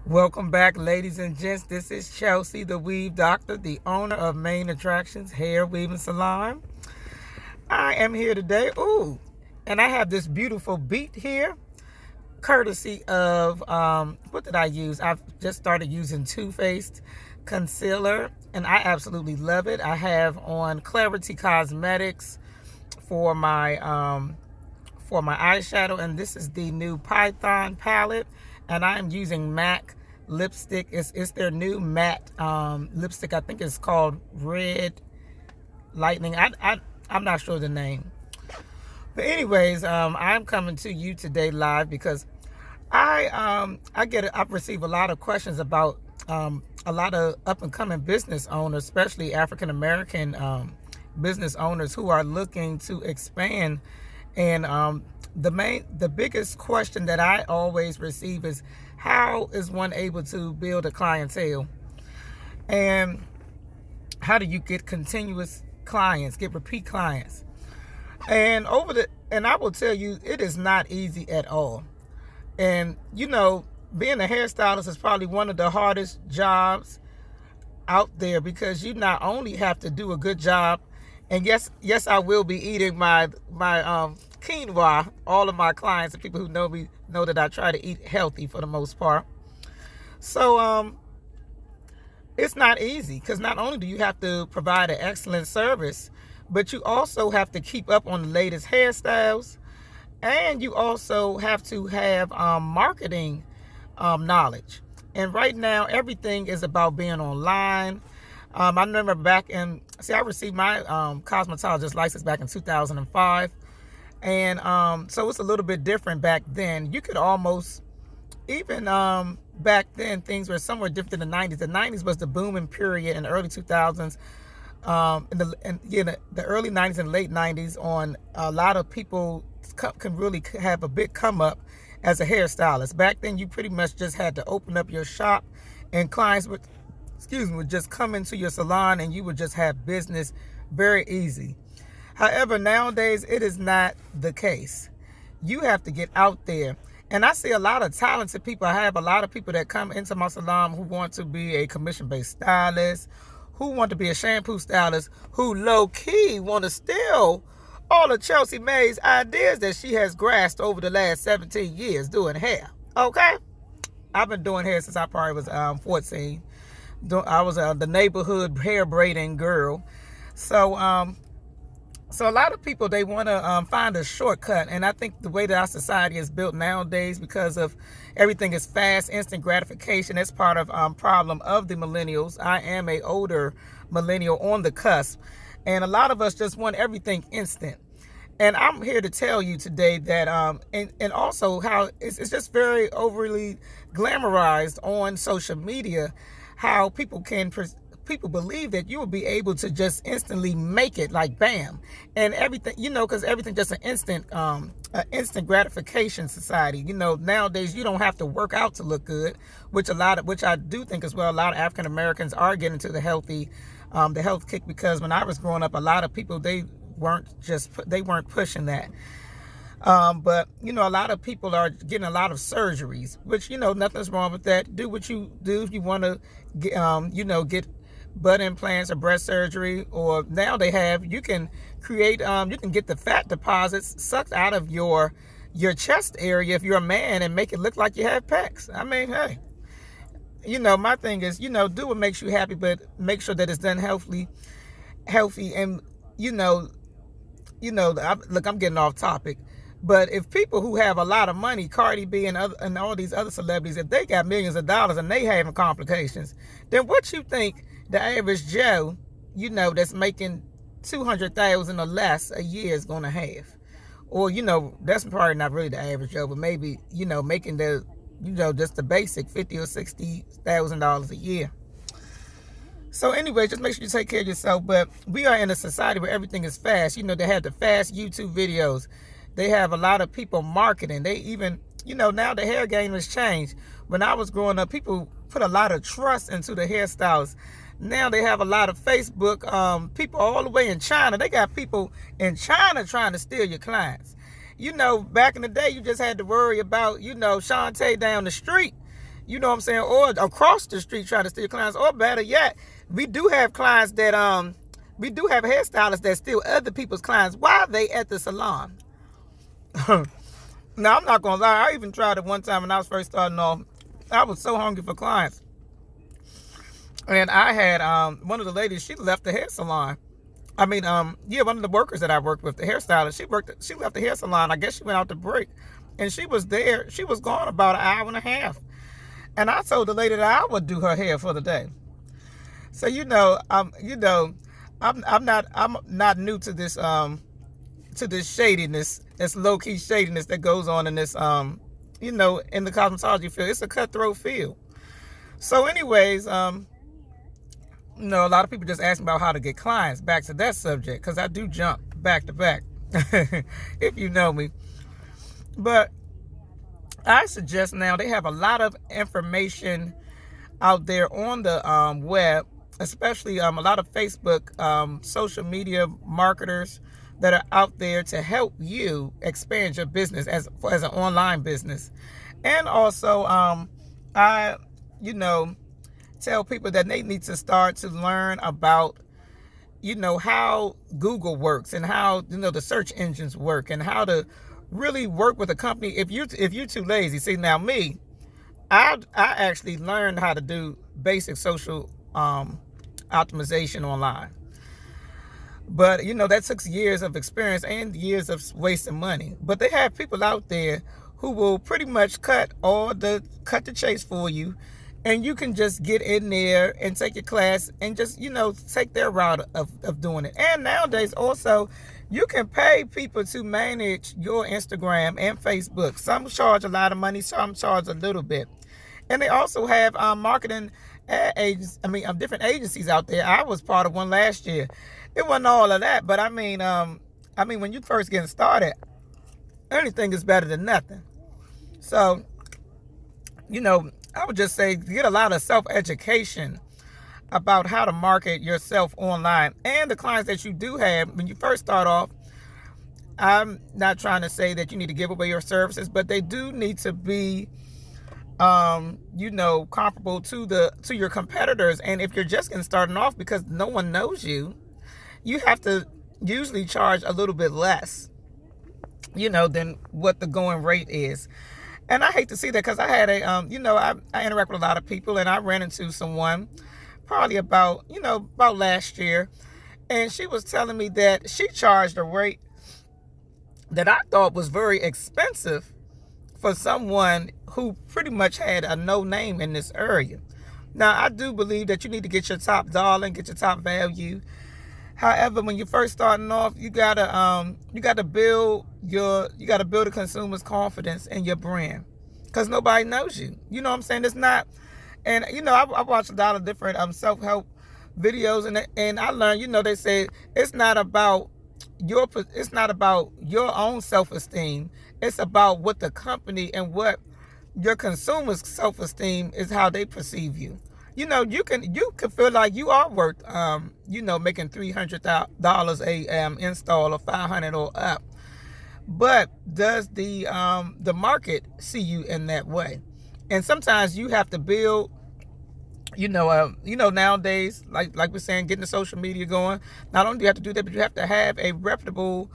Welcome back, ladies and gents. This is Chelsea, the Weave Doctor, the owner of Main Attractions Hair Weaving Salon. I am here today. And I have this beautiful beat here, courtesy of, what did I use? I've just started using Too Faced concealer, and I absolutely love it. I have on Clarity Cosmetics for my eyeshadow, and this is the new Python palette, and I am using MAC lipstick. It's their new matte lipstick. I think it's called Red Lightning. I'm not sure the name, but anyways, I'm coming to you today live because I've received a lot of questions about a lot of up and coming business owners, especially African American business owners who are looking to expand. And the biggest question that I always receive is, how is one able to build a clientele? And how do you get continuous clients, get repeat clients? And I will tell you, it is not easy at all. And being a hairstylist is probably one of the hardest jobs out there, because you not only have to do a good job, and yes, I will be eating my quinoa. All of my clients and people who know me know that I try to eat healthy for the most part. So it's not easy, because not only do you have to provide an excellent service, but you also have to keep up on the latest hairstyles, and you also have to have marketing knowledge. And right now, everything is about being online. I remember I received my cosmetologist license back in 2005. And so it's a little bit different back then. You could almost, even back then, things were somewhat different than the 90s. The 90s was the booming period in the early 2000s. The early 90s and late 90s, on a lot of people can really have a big come up as a hairstylist. Back then, you pretty much just had to open up your shop, and clients would just come into your salon, and you would just have business very easy. However, nowadays, it is not the case. You have to get out there. And I see a lot of talented people. I have a lot of people that come into my salon who want to be a commission-based stylist, who want to be a shampoo stylist, who low-key want to steal all of Chelsea May's ideas that she has grasped over the last 17 years doing hair. Okay? I've been doing hair since I probably was 14. I was the neighborhood hair braiding girl. So a lot of people, they want to find a shortcut. And I think the way that our society is built nowadays, because of everything is fast, instant gratification, that's part of problem of the millennials. I am a older millennial on the cusp. And a lot of us just want everything instant. And I'm here to tell you today that, and also how it's just very overly glamorized on social media, how people believe that you will be able to just instantly make it, like bam, and everything, because everything just an instant gratification society. Nowadays you don't have to work out to look good, which I do think as well. A lot of African Americans are getting to the health kick, because when I was growing up, a lot of people, they weren't pushing that. But a lot of people are getting a lot of surgeries, which nothing's wrong with that. Do what you do. If you want to get butt implants or breast surgery, or now you can get the fat deposits sucked out of your chest area if you're a man, and make it look like you have pecs. I mean, hey, my thing is, do what makes you happy, but make sure that it's done healthy. And look, I'm getting off topic, but if people who have a lot of money, Cardi B and all these other celebrities, if they got millions of dollars and they having complications, then what you think the average Joe, that's making $200,000 or less a year is going to have? Or, that's probably not really the average Joe, but maybe, making the, just the basic $50,000 or $60,000 a year. So anyway, just make sure you take care of yourself. But we are in a society where everything is fast. They have the fast YouTube videos. They have a lot of people marketing. They even, now the hair game has changed. When I was growing up, people put a lot of trust into the hairstylists. Now they have a lot of Facebook people all the way in China. They got people in China trying to steal your clients. Back in the day, you just had to worry about, Shantae down the street. You know what I'm saying? Or across the street trying to steal clients. Or better yet, we do have clients that we do have hairstylists that steal other people's clients while they at the salon. Now, I'm not gonna lie, I even tried it one time when I was first starting off. I was so hungry for clients. And I had one of the ladies, she left the hair salon. I mean, yeah, one of the workers that I worked with, the hairstylist, she left the hair salon. I guess she went out to break. And she was there, she was gone about an hour and a half. And I told the lady that I would do her hair for the day. So I'm not new to this shadiness, this low key shadiness that goes on in this in the cosmetology field. It's a cutthroat field. So anyways, a lot of people just ask me about how to get clients. Back to that subject, because I do jump back to back, if you know me. But I suggest now they have a lot of information out there on the web, especially a lot of Facebook, social media marketers that are out there to help you expand your business as an online business. And also, I, tell people that they need to start to learn about, how Google works and how, the search engines work and how to really work with a company. If you're too lazy, see now me, I actually learned how to do basic social optimization online. But that took years of experience and years of wasting money. But they have people out there who will pretty much cut the chase for you, and you can just get in there and take your class and just take their route of doing it. And nowadays also, you can pay people to manage your Instagram and Facebook. Some charge a lot of money, some charge a little bit. And they also have marketing different agencies out there. I was part of one last year. It wasn't all of that, but I mean, when you first getting started, anything is better than nothing. So, I would just say get a lot of self-education about how to market yourself online. And the clients that you do have, when you first start off, I'm not trying to say that you need to give away your services, but they do need to be comparable to your competitors. And if you're just getting started off because no one knows you, you have to usually charge a little bit less, than what the going rate is. And I hate to see that, because I had I interact with a lot of people, and I ran into someone probably about last year, and she was telling me that she charged a rate that I thought was very expensive for someone who pretty much had a no name in this area. Now, I do believe that you need to get your top dollar and get your top value. However, when you're first starting off, you gotta build a consumer's confidence in your brand, because nobody knows you. You know what I'm saying? It's not, and I watch a lot of different self-help videos, and I learned, they say it's not about your own self-esteem. It's about what the company and what your consumers' self-esteem is, how they perceive you. You can feel like you are worth, making $300 a install or $500 or up. But does the market see you in that way? And sometimes you have to build, nowadays, like we're saying, getting the social media going. Not only do you have to do that, but you have to have a reputable,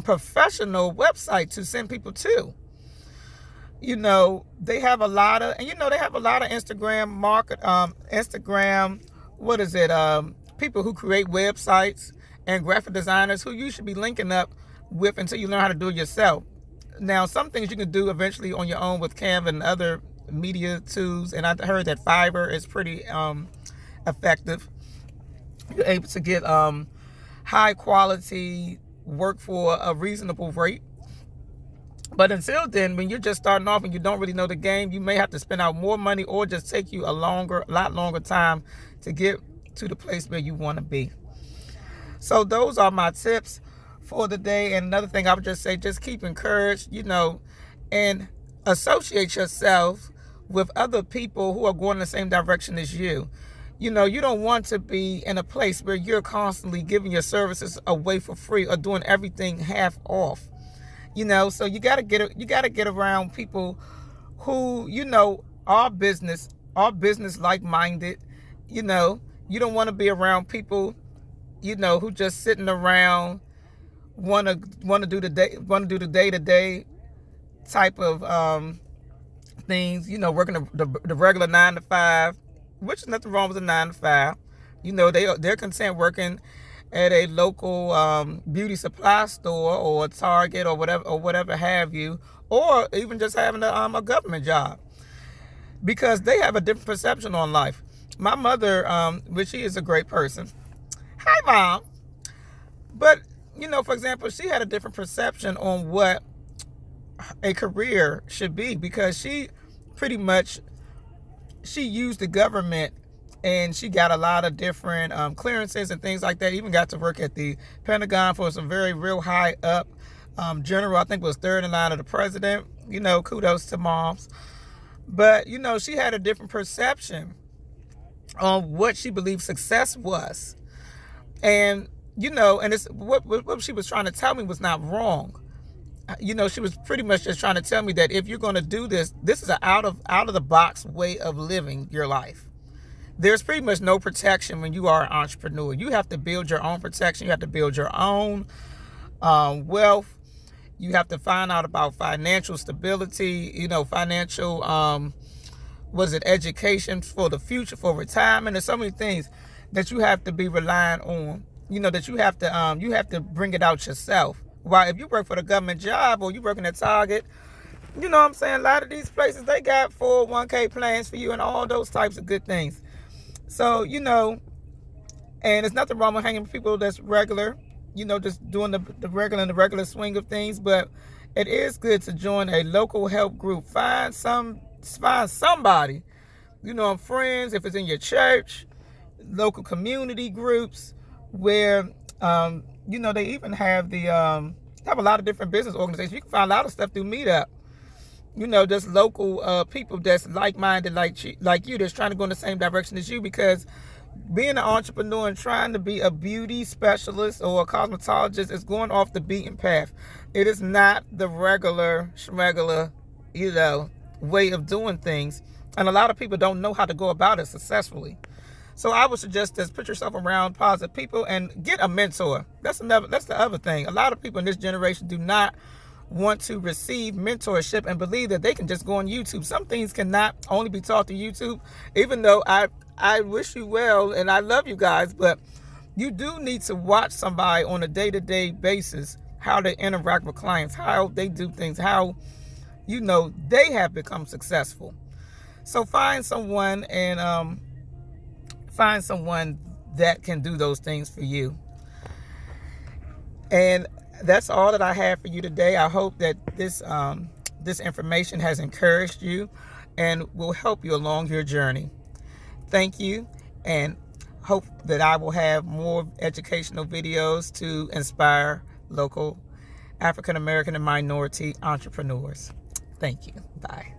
professional website to send people to. They have a lot of Instagram people who create websites and graphic designers who you should be linking up with until you learn how to do it yourself. Now, some things you can do eventually on your own with Canva and other media tools, and I heard that Fiverr is pretty effective. You're able to get high quality work for a reasonable rate. But until then, when you're just starting off and you don't really know the game, you may have to spend out more money, or just take you a lot longer time to get to the place where you want to be. So those are my tips for the day. And another thing I would just say, just keep encouraged, and associate yourself with other people who are going in the same direction as you. You don't want to be in a place where you're constantly giving your services away for free or doing everything half off. So you gotta get around people who all business like-minded. You know, you don't want to be around people, you know, who just sitting around, want to do the day-to-day type of things, you know, working the regular 9 to 5, which is nothing wrong with a 9 to 5. You know, they're content working at a local beauty supply store or a Target or whatever have you, or even just having a government job, because they have a different perception on life. My mother, which she is a great person. Hi, Mom. But, you know, for example, she had a different perception on what a career should be, because she used the government, and she got a lot of different clearances and things like that. Even got to work at the Pentagon for some real high up general. I think was third in line of the president. You know, kudos to moms. But, you know, she had a different perception on what she believed success was. And, you know, and it's what she was trying to tell me was not wrong. You know, she was pretty much just trying to tell me that if you're going to do this, this is an out of the box way of living your life. There's pretty much no protection when you are an entrepreneur. You have to build your own protection. You have to build your own wealth. You have to find out about financial stability, you know, financial, education for the future, for retirement. There's so many things that you have to be relying on, you know, that you have to bring it out yourself. While if you work for the government job or you working at Target, you know what I'm saying, a lot of these places, they got 401k plans for you and all those types of good things. So, you know, and there's nothing wrong with hanging with people that's regular, you know, just doing the regular swing of things. But it is good to join a local help group. Find somebody, you know, friends, if it's in your church, local community groups, where, you know, they even have have a lot of different business organizations. You can find a lot of stuff through Meetup. You know, just local people that's like-minded like you, that's trying to go in the same direction as you. Because being an entrepreneur and trying to be a beauty specialist or a cosmetologist is going off the beaten path. It is not the regular, you know, way of doing things. And a lot of people don't know how to go about it successfully. So I would suggest just put yourself around positive people and get a mentor. That's the other thing. A lot of people in this generation do not want to receive mentorship and believe that they can just go on YouTube. Some things cannot only be taught to YouTube, even though I wish you well and I love you guys, but you do need to watch somebody on a day-to-day basis, how they interact with clients, how they do things, how, you know, they have become successful. So find someone that can do those things for you. And that's all that I have for you today. I hope that this information has encouraged you and will help you along your journey. Thank you, and hope that I will have more educational videos to inspire local African American and minority entrepreneurs. Thank you. Bye.